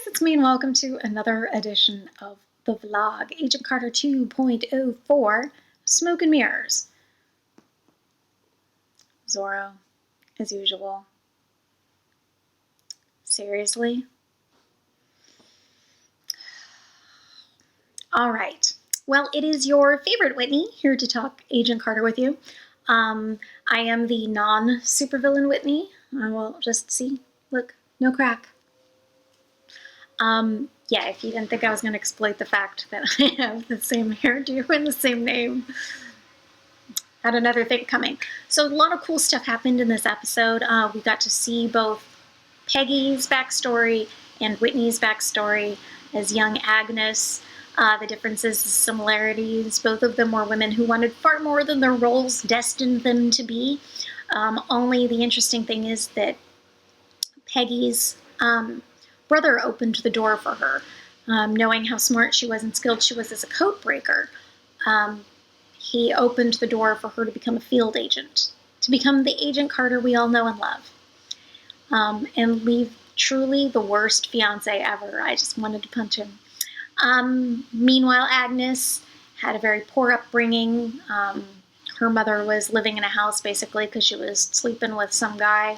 it's me and welcome to another edition of the vlog. Agent Carter 2.04, Smoke and Mirrors. Zorro, as usual. Seriously? Alright. Well, it is your favorite Whitney here to talk Agent Carter with you. I am the non-supervillain Whitney. I will just see. Look, no crack. Yeah, if you didn't think I was going to exploit the fact that I have the same hairdo and the same name, had another thing coming. So a lot of cool stuff happened in this episode. We got to see both Peggy's backstory and Whitney's backstory as young Agnes. The differences, the similarities. Both of them were women who wanted far more than their roles destined them to be. Only the interesting thing is that Peggy's brother opened the door for her, knowing how smart she was and skilled she was as a code breaker. He opened the door for her to become a field agent, to become the Agent Carter we all know and love, and leave truly the worst fiance ever. I just wanted to punch him. Meanwhile, Agnes had a very poor upbringing. Her mother was living in a house basically because she was sleeping with some guy.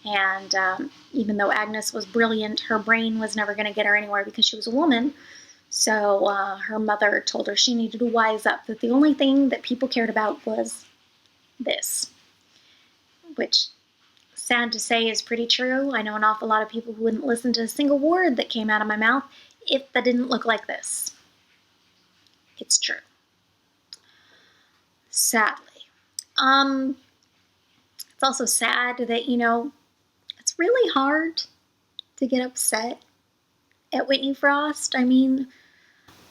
And even though Agnes was brilliant, her brain was never going to get her anywhere because she was a woman. So her mother told her she needed to wise up, that the only thing that people cared about was this. Which, sad to say, is pretty true. I know an awful lot of people who wouldn't listen to a single word that came out of my mouth if that didn't look like this. It's true. Sadly. It's also sad that, it's really hard to get upset at Whitney Frost. I mean,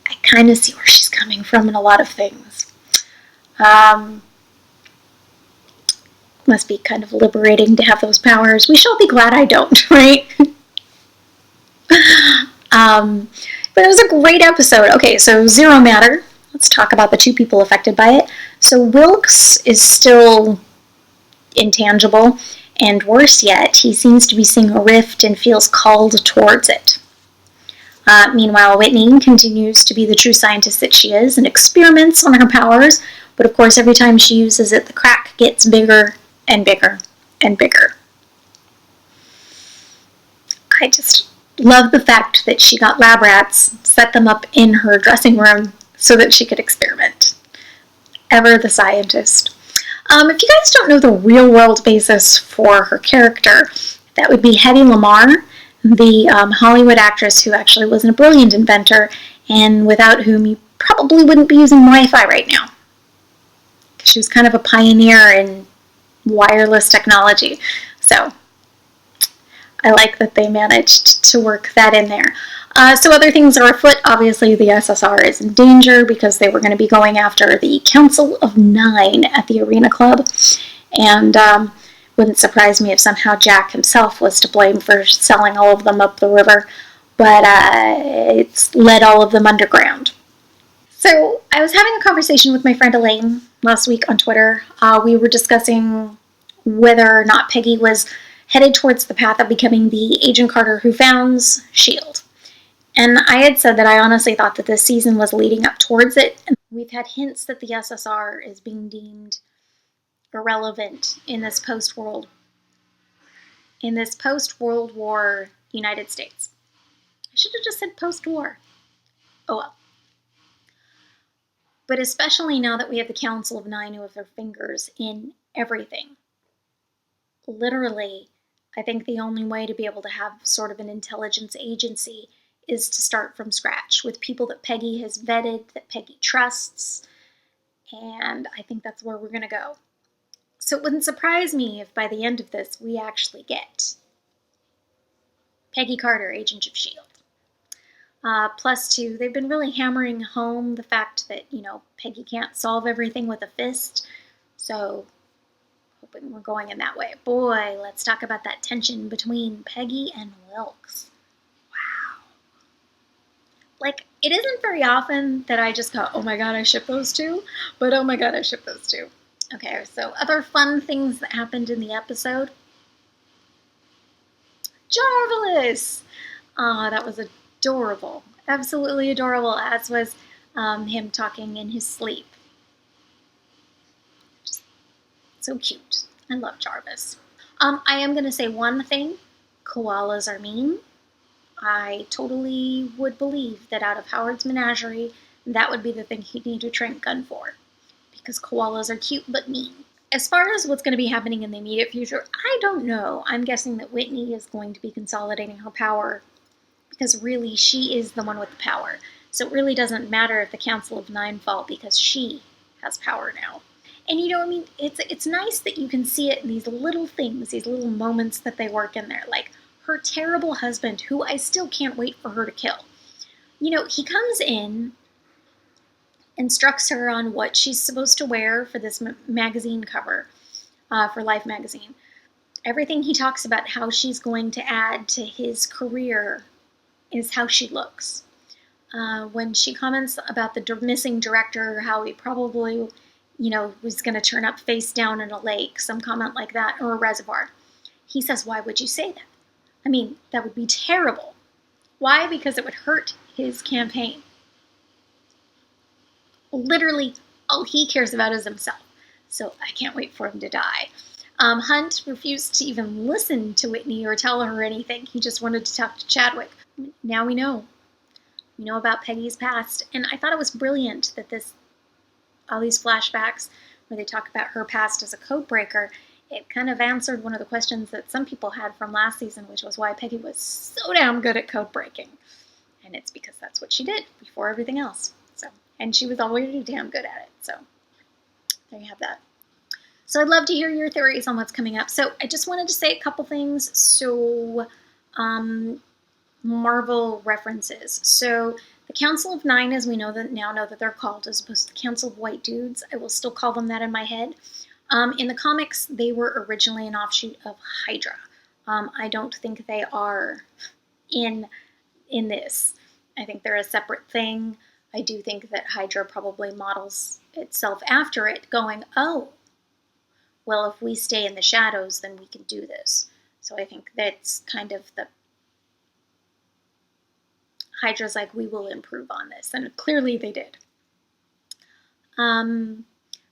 I kind of see where she's coming from in a lot of things. Must be kind of liberating to have those powers. We shall be glad I don't, right? But it was a great episode. Okay, so Zero Matter. Let's talk about the two people affected by it. So Wilkes is still intangible, and worse yet, he seems to be seeing a rift and feels called towards it. Meanwhile, Whitney continues to be the true scientist that she is and experiments on her powers, but of course every time she uses it, the crack gets bigger and bigger and bigger. I just love the fact that she got lab rats, set them up in her dressing room so that she could experiment. Ever the scientist. If you guys don't know the real-world basis for her character, that would be Hedy Lamarr, the Hollywood actress who actually was a brilliant inventor and without whom you probably wouldn't be using Wi-Fi right now. She was kind of a pioneer in wireless technology. So I like that they managed to work that in there. So other things are afoot. Obviously, the SSR is in danger because they were going to be going after the Council of Nine at the Arena Club. And wouldn't surprise me if somehow Jack himself was to blame for selling all of them up the river. But it's led all of them underground. So I was having a conversation with my friend Elaine last week on Twitter. We were discussing whether or not Peggy was headed towards the path of becoming the Agent Carter who founds S.H.I.E.L.D. And I had said that I honestly thought that this season was leading up towards it. And we've had hints that the SSR is being deemed irrelevant in this post-World War United States. I should have just said post-war. Oh well. But especially now that we have the Council of Nine who have their fingers in everything. Literally, I think the only way to be able to have sort of an intelligence agency is to start from scratch with people that Peggy has vetted, that Peggy trusts, and I think that's where we're going to go. So it wouldn't surprise me if by the end of this we actually get Peggy Carter, Agent of S.H.I.E.L.D. Plus two, they've been really hammering home the fact that, Peggy can't solve everything with a fist, so hoping we're going in that way. Boy, let's talk about that tension between Peggy and Wilkes. Like, it isn't very often that I just go, oh my god, I ship those two, but oh my god, I ship those two. Okay, so other fun things that happened in the episode. Jarvelous! That was adorable. Absolutely adorable, as was him talking in his sleep. Just so cute. I love Jarvis. I am going to say one thing. Koalas are mean. I totally would believe that out of Howard's menagerie, that would be the thing he'd need to train Gun for. Because koalas are cute but mean. As far as what's going to be happening in the immediate future, I don't know. I'm guessing that Whitney is going to be consolidating her power because really she is the one with the power. So it really doesn't matter if the Council of Nine fall because she has power now. And you know what I mean? It's nice that you can see it in these little things, these little moments that they work in there. Like her terrible husband, who I still can't wait for her to kill. You know, he comes in, instructs her on what she's supposed to wear for this magazine cover, for Life magazine. Everything he talks about how she's going to add to his career is how she looks. When she comments about the missing director, how he probably, was going to turn up face down in a lake, some comment like that, or a reservoir. He says, why would you say that? I mean, that would be terrible. Why? Because it would hurt his campaign. Literally, all he cares about is himself. So I can't wait for him to die. Hunt refused to even listen to Whitney or tell her anything. He just wanted to talk to Chadwick. Now we know. We know about Peggy's past. And I thought it was brilliant that all these flashbacks where they talk about her past as a code breaker, it kind of answered one of the questions that some people had from last season, which was why Peggy was so damn good at code breaking. And it's because that's what she did before everything else. And she was already damn good at it. So there you have that. So I'd love to hear your theories on what's coming up. So I just wanted to say a couple things. So Marvel references. So the Council of Nine, as we now know that they're called, as opposed to the Council of White Dudes. I will still call them that in my head. In the comics, they were originally an offshoot of Hydra. I don't think they are in this. I think they're a separate thing. I do think that Hydra probably models itself after it, going, oh, well, if we stay in the shadows, then we can do this. So I think that's kind of the Hydra's like, we will improve on this. And clearly they did.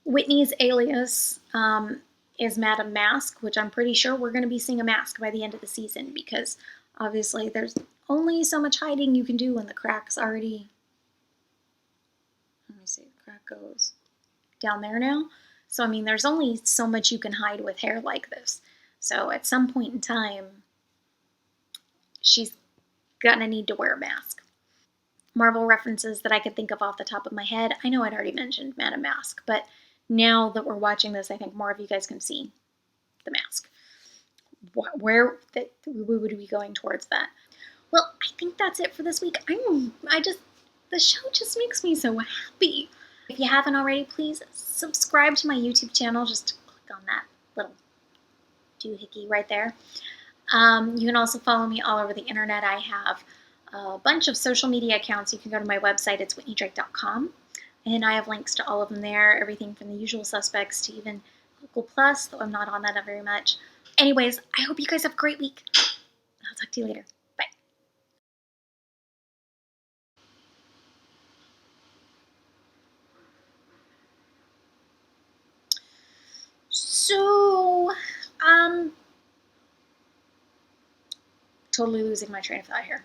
Whitney's alias is Madame Mask, which I'm pretty sure we're going to be seeing a mask by the end of the season because obviously there's only so much hiding you can do when the crack's already... Let me see, the crack goes down there now. So, I mean, there's only so much you can hide with hair like this. So, at some point in time, she's gonna need to wear a mask. Marvel references that I could think of off the top of my head. I know I'd already mentioned Madame Mask, but now that we're watching this, I think more of you guys can see the mask. Where we would be going towards that. Well, I think that's it for this week. The show just makes me so happy. If you haven't already, please subscribe to my YouTube channel. Just click on that little doohickey right there. You can also follow me all over the internet. I have a bunch of social media accounts. You can go to my website. It's whitneydrake.com. And I have links to all of them there. Everything from the usual suspects to even Google+, though I'm not on that very much. Anyways, I hope you guys have a great week. I'll talk to you later. Bye. So, totally losing my train of thought here.